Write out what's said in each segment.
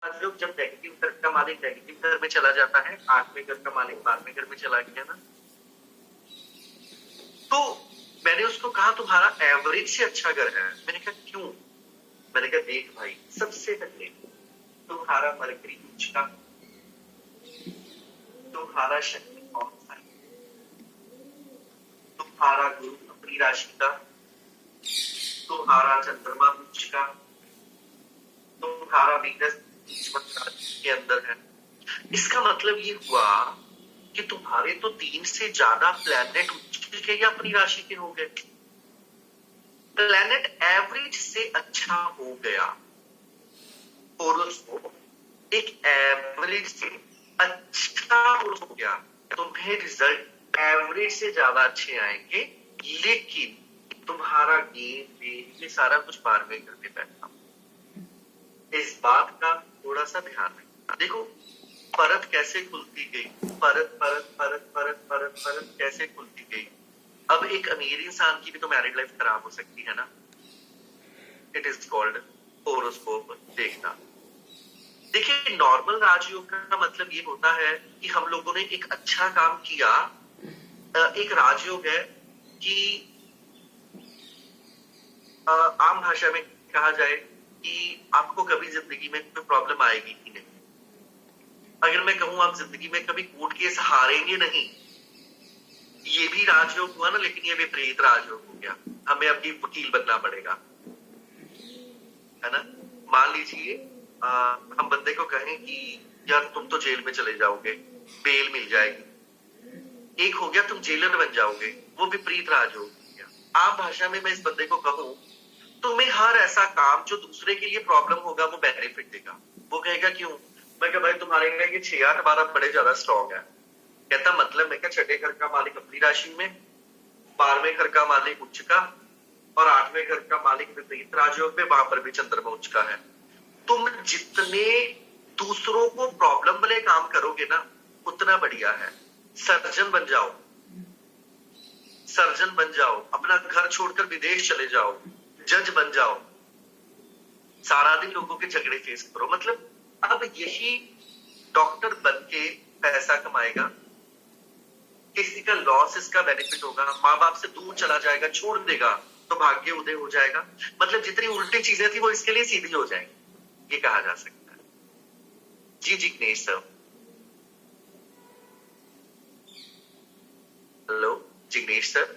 लोग जब नेगेटिव घर का मालिक नेगेटिव घर में चला जाता है, 8वें घर का मालिक 12वें घर में चला गया ना, तो मैंने उसको कहा तुम्हारा एवरेज से अच्छा घर है। मैंने कहा क्यों? मैंने कहा देख भाई, सबसे पहले तुम्हारा मरकरी उच्च का, तुम्हारा शनि कौन सा है, तुम्हारा गुरु अपनी राशि का, तुम्हारा चंद्रमा उच्च का, तुम्हारा वीनस के अंदर है। इसका मतलब ये हुआ कि तुम्हारे तो 3 से ज्यादा प्लैनेट उच्च के या अपनी राशि के हो गए। प्लैनेट एवरेज से अच्छा हो गया और उसको एक एवरेज से अच्छा हो गया, तुम्हें रिजल्ट एवरेज से ज्यादा अच्छे आएंगे, लेकिन तुम्हारा गेम में ये सारा कुछ 12वें घर में बैठा। इस बात का थोड़ा सा ध्यान रखना। देखो परत कैसे खुलती गई, परत परत परत परत परत परत कैसे खुलती गई। अब एक अमीर इंसान की भी तो मैरिड लाइफ खराब हो सकती है ना। इट इज कॉल्ड होरोस्कोप देखना। देखिए नॉर्मल राजयोग का मतलब ये होता है कि हम लोगों ने एक अच्छा काम किया। एक राजयोग है कि आम भाषा में कहा जाए कि आपको कभी जिंदगी में कोई प्रॉब्लम आएगी ही नहीं। अगर मैं कहूं आप जिंदगी में कभी कोर्ट केस हारेंगे नहीं, ये भी राजयोग हुआ ना, लेकिन ये विपरीत राजयोग हो गया। हमें अपनी वकील बनना पड़ेगा, है ना। मान लीजिए हम बंदे को कहें कि यार तुम तो जेल में चले जाओगे, बेल मिल जाएगी। एक हो गया तुम जेलर बन जाओगे, वो विपरीत राजयोग हो गया। आम भाषा में मैं इस बंदे को कहूं तुम्हें हर ऐसा काम जो दूसरे के लिए प्रॉब्लम होगा वो बेनिफिट देगा। वो कहेगा क्यों? मैं कहा भाई तुम्हारे लिए 6-8 12 बड़े ज्यादा स्ट्रॉन्ग है। कहता मतलब मैं क्या, 6ठे घर का मालिक अपनी राशि में, 12वें घर का मालिक उच्च का और 8वें घर का मालिक विपरीत राजयोग में, वहां पर भी चंद्रमा उच्च का है। तुम जितने दूसरों को प्रॉब्लम वाले काम करोगे ना उतना बढ़िया है। सर्जन बन जाओ, सर्जन बन जाओ, अपना घर छोड़कर विदेश चले जाओ, जज बन जाओ, सारा दिन लोगों के झगड़े फेस करो। मतलब अब यही डॉक्टर बन के पैसा कमाएगा, किसी का लॉस इसका बेनिफिट होगा, माँ बाप से दूर चला जाएगा, छोड़ देगा तो भाग्य उदय हो जाएगा। मतलब जितनी उल्टी चीजें थी वो इसके लिए सीधी हो जाएंगी, ये कहा जा सकता है। जी Jignesh sir, hello Jignesh sir.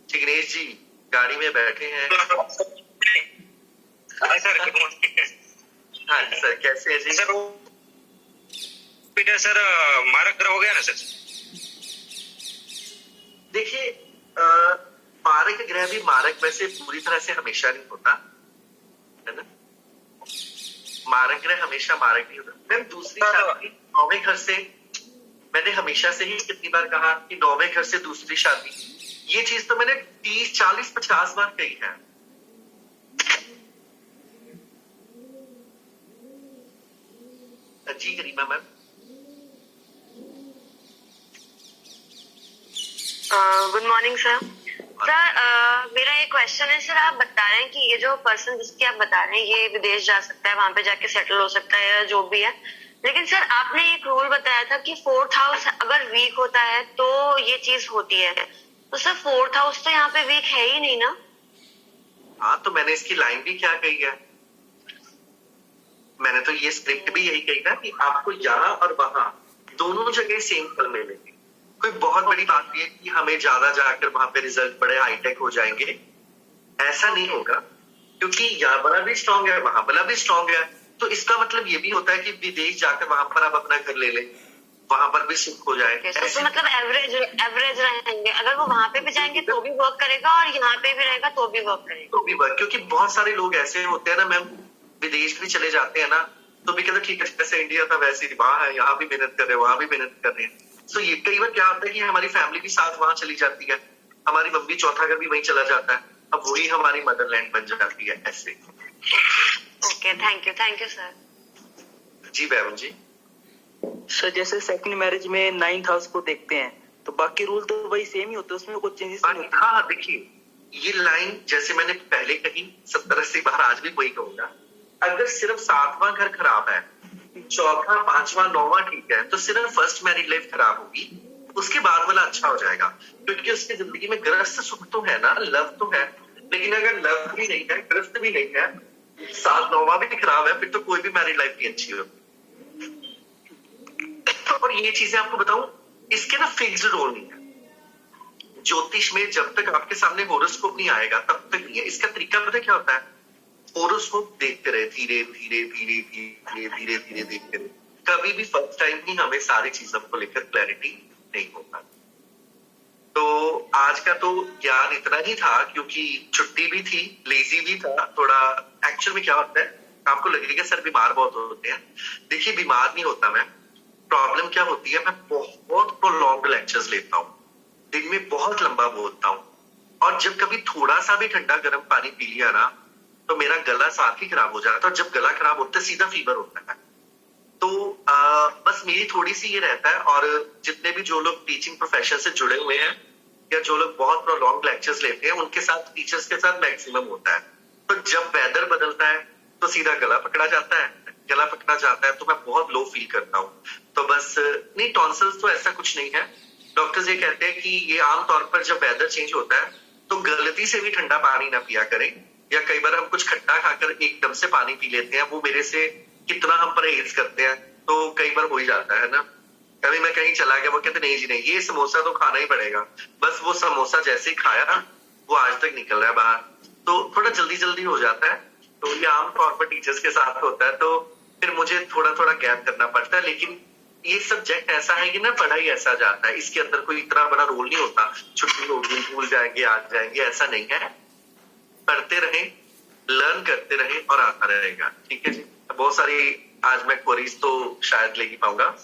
Jignesh ji गाड़ी में बैठे हैं। हाँ सर, हाँ सर, कैसे है जी? सर पीटर सर, मारक ग्रह हो गया ना सर? देखिए मारक ग्रह भी मारक वैसे पूरी तरह से हमेशा नहीं होता, है ना। मारक ग्रह हमेशा मारक नहीं होता। मैम दूसरी शादी 9वें घर से, मैंने हमेशा से ही कितनी बार कहा कि 9वें घर से दूसरी शादी, ये चीज तो मैंने 30 40 50 बार कही है। जी Garima ma'am. Good morning sir. Sir मेरा एक क्वेश्चन है सर, आप बता रहे हैं कि ये जो पर्सन जिसकी आप बता रहे हैं ये विदेश जा सकता है, वहां पे जाके सेटल हो सकता है या जो भी है, लेकिन सर आपने एक रूल बताया था कि 4th हाउस अगर वीक होता है तो ये चीज होती है। तो सर 4th हाउस तो यहाँ पे वीक है ही नहीं ना। हाँ तो मैंने इसकी लाइन भी क्या कही है, मैंने तो ये स्क्रिप्ट भी यही कही था कि आपको यहाँ और वहां दोनों जगह सेम फल मिलेंगे। कोई बहुत बड़ी बात नहीं है कि हमें ज्यादा जाकर वहां पे रिजल्ट बड़े हाईटेक हो जाएंगे, ऐसा नहीं होगा। क्योंकि यहाँ वाला भी स्ट्रांग है, वहां वाला भी स्ट्रांग है, तो इसका मतलब ये भी होता है कि विदेश जाकर वहां पर आप अपना घर ले लें, वहां पर भी सुख हो जाए। तो मतलब एवरेज रहेंगे, अगर वो वहां पे भी जाएंगे तो भी वर्क करेगा और यहाँ पे भी रहेगा तो भी वर्क करेगा। तो भी वर्क, क्योंकि बहुत सारे लोग ऐसे होते हैं ना मैम, विदेश भी चले जाते हैं ना तो भी कहते ठीक है जैसे इंडिया था वैसे ही वहां है, यहाँ भी मेहनत कर रहे हैं वहां भी मेहनत कर रहे हैं। सो ये कई बार क्या होता है कि हमारी फैमिली भी साथ वहां चली जाती है, हमारी मम्मी चौथा घर भी वहीं चला जाता है, अब वही हमारी मदरलैंड बन जाती है ऐसे। Okay thank you sir. जी बैवन जी। सर जैसे सेकंड मैरिज में 9th हाउस को देखते हैं तो बाकी रूल तो वही सेम ही होते हैं, उसमें कुछ चेंजेस नहीं होते। हाँ देखिए ये लाइन जैसे मैंने पहले कही 70-80 बार, आज भी वही कहूंगा। अगर सिर्फ 7वां घर खराब है, चौथा, 5वां, 9वां ठीक है, तो सिर्फ फर्स्ट मैरिड लाइफ खराब होगी, उसके बाद वाला अच्छा हो जाएगा, क्योंकि उसकी जिंदगी में ग्रस्त सुख तो है ना, लव तो है। लेकिन अगर लव भी नहीं है, ग्रस्त भी नहीं है, 7, 9वां भी खराब है, फिर तो कोई भी मैरिड लाइफ नहीं अच्छी होगी। और ये चीजें आपको बताऊं, इसके ना फिक्स्ड रोल नहीं है ज्योतिष में। जब तक आपके सामने होरोस्कोप नहीं आएगा तब तक नहीं है। इसका तरीका पता क्या होता है? होरोस्कोप देखते रहे, धीरे धीरे धीरे धीरे धीरे धीरे देखते रहे। कभी भी फर्स्ट टाइम ही हमें सारी चीजों को लेकर क्लैरिटी नहीं होता। तो आज का तो ज्ञान इतना ही था, क्योंकि छुट्टी भी थी, लेजी भी था थोड़ा। एक्चुअल में क्या होता है, आपको लगेगा सर बीमार बहुत होते हैं। देखिए, बीमार नहीं होता मैं। प्रॉब्लम क्या होती है, मैं बहुत प्रोलॉन्ग्ड लेक्चर्स लेता हूँ, दिन में बहुत लंबा बोलता हूँ, और जब कभी थोड़ा सा भी ठंडा गर्म पानी पी लिया ना, तो मेरा गला साथ ही खराब हो जाता है। और जब गला खराब होता है, सीधा फीवर होता है। तो बस मेरी थोड़ी सी ये रहता है। और जितने भी जो लोग टीचिंग प्रोफेशन से जुड़े हुए हैं, या जो लोग बहुत प्रोलॉन्ग लेक्चर्स लेते हैं, उनके साथ, टीचर्स के साथ मैक्सिमम होता है। तो जब वेदर बदलता है तो सीधा गला पकड़ा जाता है। गला पकड़ा जाता है तो मैं बहुत लो फील करता हूँ। तो बस नहीं, टॉन्सिल्स तो ऐसा कुछ नहीं है। डॉक्टर्स ये कहते हैं कि ये आमतौर पर जब वेदर चेंज होता है तो गलती से भी ठंडा पानी ना पिया करें, या कई बार हम कुछ खट्टा खाकर एकदम से पानी पी लेते हैं। वो मेरे से कितना हम परहेज करते हैं, तो कई बार हो ही जाता है ना। कभी मैं कहीं चला गया, वो कहते नहीं जी नहीं, ये समोसा तो खाना ही पड़ेगा। बस वो समोसा जैसे ही खाया ना, वो आज तक निकल रहा है बाहर। तो थोड़ा जल्दी जल्दी हो जाता है। तो ये आमतौर पर टीचर्स के साथ होता है। तो फिर मुझे थोड़ा थोड़ा गैप करना पड़ता है। लेकिन ये सब्जेक्ट ऐसा है कि ना, पढ़ाई ऐसा जाता है, इसके अंदर कोई इतना बड़ा रोल नहीं होता। छुट्टी होगी, भूल जाएंगे, आ जाएंगे, ऐसा नहीं है। पढ़ते रहे, लर्न करते रहे, और आता रहेगा। ठीक है जी। बहुत सारी आज मैं क्वेरीज तो शायद ले ही पाऊंगा।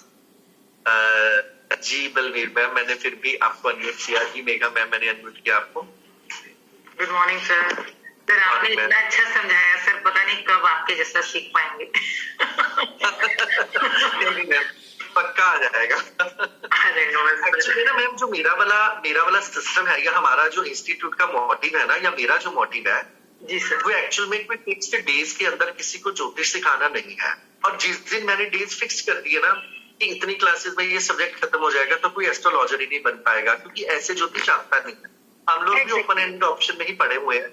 जी बलवीर मैम, मैंने फिर भी आपको अनम्यूट किया। जी मेघा मैम, मैंने अनम्यूट किया आपको। Good morning sir. सर आपने इतना अच्छा समझाया सर, पता नहीं कब आपके जैसा सीख पाएंगे। नहीं मैम, पक्का आ जाएगा। अरे एक्चुअली ना मैम, जो मेरा वाला सिस्टम है, या हमारा जो इंस्टीट्यूट का मोटिव है ना, या मेरा जो मोटिव है, जी सर, वो एक्चुअल में कोई फिक्स्ड डेज के अंदर किसी को ज्योतिष सिखाना नहीं है। और जिस दिन मैंने डेज फिक्स कर दिए ना कि इतनी क्लासेस में ये सब्जेक्ट खत्म हो जाएगा, तो कोई एस्ट्रोलॉजर ही नहीं बन पाएगा, क्योंकि ऐसे ज्योतिष आता नहीं है। हम लोग भी ओपन एंड ऑप्शन में ही पढ़े हुए हैं,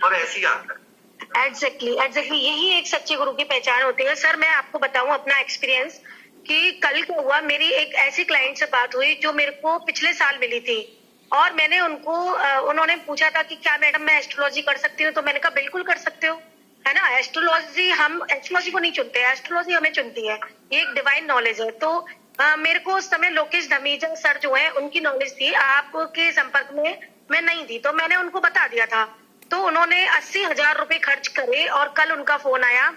और ऐसे ही आता है। एग्जैक्टली यही एक सच्चे गुरु की पहचान होती है। सर मैं आपको बताऊं अपना एक्सपीरियंस कि कल क्या हुआ, मेरी एक ऐसी क्लाइंट से बात हुई जो मेरे को पिछले साल मिली थी, और मैंने उन्होंने पूछा था कि क्या मैडम मैं एस्ट्रोलॉजी कर सकती हूँ। तो मैंने कहा बिल्कुल कर सकते हो, है ना। हम एस्ट्रोलॉजी को नहीं चुनते, एस्ट्रोलॉजी हमें चुनती है। ये एक डिवाइन नॉलेज है। तो मेरे को उस समय लोकेश धमीजा सर जो है, उनकी नॉलेज थी, आपके संपर्क में मैं नहीं थी, तो मैंने उनको बता दिया था। तो उन्होंने 80,000 रुपए खर्च करे, और कल उनका फोन आया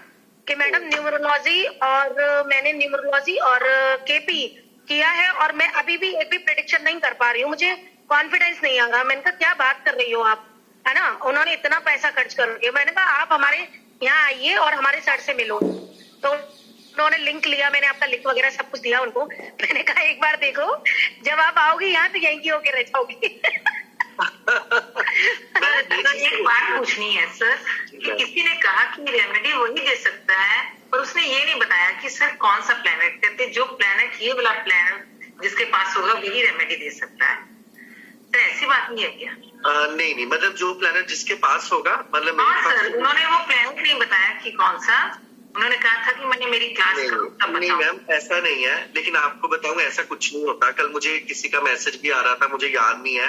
कि मैडम न्यूमरोलॉजी, और मैंने न्यूमरोलॉजी और केपी किया है, और मैं अभी भी एक भी प्रेडिक्शन नहीं कर पा रही हूँ, मुझे कॉन्फिडेंस नहीं आ रहा। मैंने कहा क्या बात कर रही हो आप, है ना। उन्होंने इतना पैसा खर्च करके, मैंने कहा आप हमारे यहाँ आइए और हमारे सर से मिलो। तो उन्होंने लिंक लिया, मैंने आपका लिंक वगैरह सब कुछ दिया उनको। मैंने कहा एक बार देखो, जब आप आओगी यहाँ तो यहीं की होके रह जाओगी। एक बात पूछनी है सर, कि किसी ने कहा कि रेमेडी वही दे सकता है, पर उसने ये नहीं बताया कि सर कौन सा प्लेनेट, कहते जो प्लेनेट, ये वाला प्लेनेट जिसके पास होगा वही रेमेडी दे सकता है। सर ऐसी बात नहीं है क्या? नहीं, मतलब जो प्लेनेट जिसके पास होगा, मतलब हाँ सर, उन्होंने वो प्लेनेट नहीं बताया कि कौन सा। उन्होंने कहा था कि मैंने मेरी क्लास नहीं मैम, ऐसा नहीं है। लेकिन आपको बताऊं, ऐसा कुछ नहीं होता। कल मुझे किसी का मैसेज भी आ रहा था, मुझे याद नहीं है,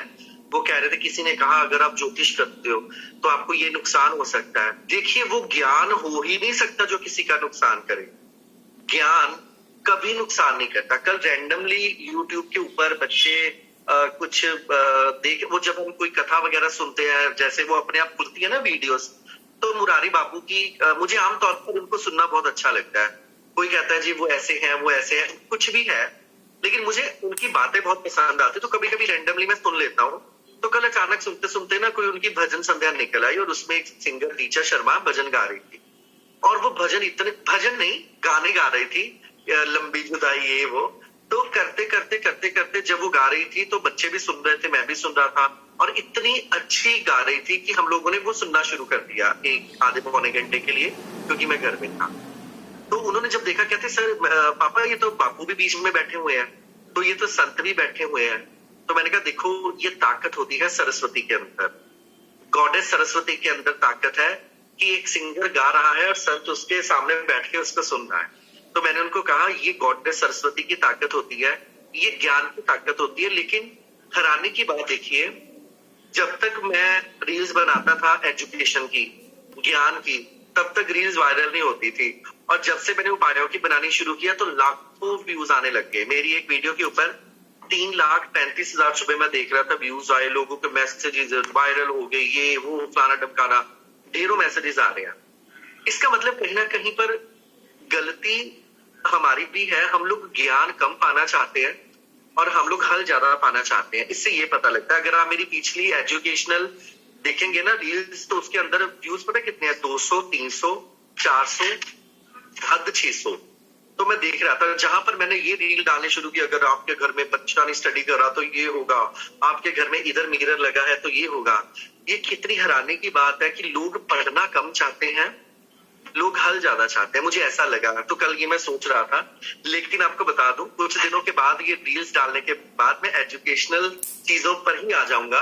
वो कह रहे थे, किसी ने कहा अगर आप ज्योतिष करते हो तो आपको ये नुकसान हो सकता है। देखिए, वो ज्ञान हो ही नहीं सकता जो किसी का नुकसान करे। ज्ञान कभी नुकसान नहीं करता। कल रैंडमली यूट्यूब के ऊपर बच्चे कुछ देख, वो जब हम कोई कथा वगैरह सुनते हैं, जैसे वो अपने आप खुलती है ना वीडियोस, तो मुरारी बाबू की मुझे आमतौर पर उनको सुनना बहुत अच्छा लगता है। कोई कहता है जी वो ऐसे हैं, वो ऐसे हैं, कुछ भी है, लेकिन मुझे उनकी बातें बहुत पसंद आती, तो कभी कभी रैंडमली मैं सुन लेता हूँ। तो कल अचानक सुनते सुनते ना कोई उनकी भजन संध्या निकल आई, और उसमें एक सिंगर टीचर शर्मा भजन गा रही थी, और वो भजन नहीं, गाने गा रही थी, लंबी जुदाई ये वो। तो करते करते जब वो गा रही थी, तो बच्चे भी सुन रहे थे, मैं भी सुन रहा था। और इतनी अच्छी गा रही थी कि हम लोगों ने वो सुनना शुरू कर दिया एक आधे पौने घंटे के लिए, क्योंकि मैं घर में था। तो उन्होंने जब देखा, कहते सर पापा ये तो बापू भी बीच में बैठे हुए हैं, तो ये तो संत भी बैठे हुए हैं। तो मैंने कहा देखो ये ताकत होती है सरस्वती के अंदर, गॉडेस सरस्वती के अंदर ताकत है कि एक सिंगर गा रहा है और संत उसके सामने बैठ के उसको सुन रहा है। तो मैंने उनको कहा ये गॉडेस सरस्वती की ताकत होती है, ये ज्ञान की ताकत होती है। लेकिन हैरानी की बात देखिए, जब तक मैं रील्स बनाता था एजुकेशन की, ज्ञान की, तब तक रील्स वायरल नहीं होती थी। और जब से मैंने उपायों की बनानी शुरू किया तो लाखों व्यूज आने लग गए। मेरी एक वीडियो के ऊपर 3,35,000 सुबह मैं देख रहा था व्यूज आए, लोगों के मैसेजेस वायरल हो गए, ये वो फलाना ढमकाना, ढेरों मैसेजेस आ रहे हैं। इसका मतलब कहीं ना कहीं पर गलती हमारी भी है। हम लोग ज्ञान कम पाना चाहते हैं और हम लोग हल ज्यादा पाना चाहते हैं। इससे ये पता लगता है, अगर आप मेरी पिछली एजुकेशनल देखेंगे ना रील्स, तो उसके अंदर व्यूज पता कितने हैं, 200, 300, 400, हद 600। तो मैं देख रहा था, जहां पर मैंने ये रील डालने शुरू की, अगर आपके घर में बच्चा नहीं स्टडी कर रहा तो ये होगा, आपके घर में इधर मिरर लगा है तो ये होगा। ये कितनी हैरानी की बात है कि लोग पढ़ना कम चाहते हैं, लोग हल ज्यादा चाहते हैं। मुझे ऐसा लगा, तो कल ये मैं सोच रहा था। लेकिन आपको बता दूं, कुछ दिनों के बाद ये रील्स डालने के बाद मैं एजुकेशनल चीजों पर ही आ जाऊंगा।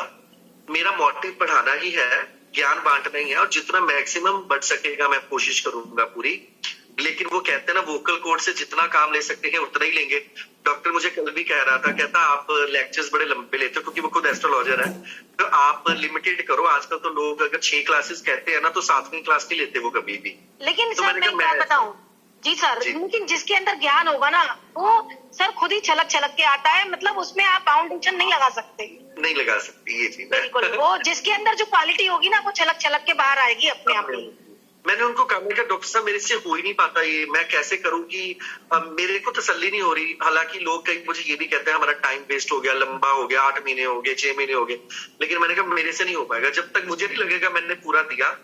मेरा मोटिव पढ़ाना ही है, ज्ञान बांटना ही है, और जितना मैक्सिमम बढ़ सकेगा मैं कोशिश करूंगा पूरी। लेकिन वो कहते हैं ना, वोकल कोड से जितना काम ले सकते हैं उतना ही लेंगे। डॉक्टर मुझे कल भी कह रहा था, कहता आप लेक्चर्स बड़े लंबे लेते हो, क्योंकि वो खुद एस्ट्रोलॉजर है, तो आप लिमिटेड करो। आजकल तो लोग अगर 6 क्लासेस कहते हैं ना, तो 7वीं क्लास नहीं लेते वो कभी भी। लेकिन तो सर मैं क्या बताऊं जी सर, लेकिन जिसके अंदर ज्ञान होगा ना, वो सर खुद ही छलक छलक के आता है। मतलब उसमें आप फाउंडेशन नहीं लगा सकते, नहीं लगा सकती ये चीज। बिल्कुल। वो जिसके अंदर जो क्वालिटी होगी ना, वो छलक छलक के बाहर आएगी अपने आप ही। मैंने उनको कहा, मैं डॉक्टर साहब मेरे से हो ही नहीं पाता ये, मैं कैसे करूं कि मेरे को तसल्ली नहीं हो रही। हालांकि लोग कई मुझे ये भी कहते हैं हमारा टाइम वेस्ट हो गया, लंबा हो गया, 8 महीने हो गए, 6 महीने हो गए। लेकिन मैंने कहा मेरे से नहीं हो पाएगा। जब तक मुझे नहीं लगेगा मैंने पूरा दिया,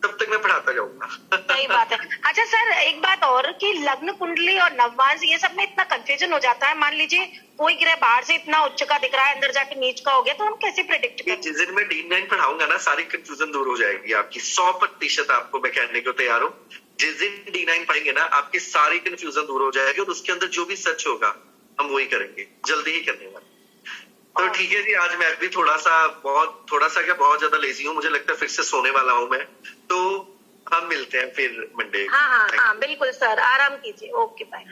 तब तक मैं पढ़ाता जाऊंगा। सही बात है। अच्छा सर, एक बात और कि लग्न कुंडली और नववांश ये सब में इतना कंफ्यूजन हो जाता है। मान लीजिए कोई ग्रह बाहर से इतना उच्च का दिख रहा है, अंदर जाके नीच का हो गया, तो हम कैसे प्रेडिक्ट करें? जिस दिन मैं D9 पढ़ाऊंगा ना, सारी कंफ्यूजन दूर हो जाएगी आपकी। 100% आपको मैं कहने को तैयार हूँ। जिस दिन D9 पढ़ेंगे ना, आपकी सारी कंफ्यूजन दूर हो जाएगी, और उसके अंदर जो भी सच होगा हम वही करेंगे, जल्दी ही करने वाले। तो ठीक है जी, आज मैं भी थोड़ा सा क्या बहुत ज्यादा लेजी हूँ, मुझे लगता है फिर से सोने वाला हूँ मैं। तो हम मिलते हैं फिर मंडे। हाँ, बिल्कुल सर, आराम कीजिए। Okay, bye.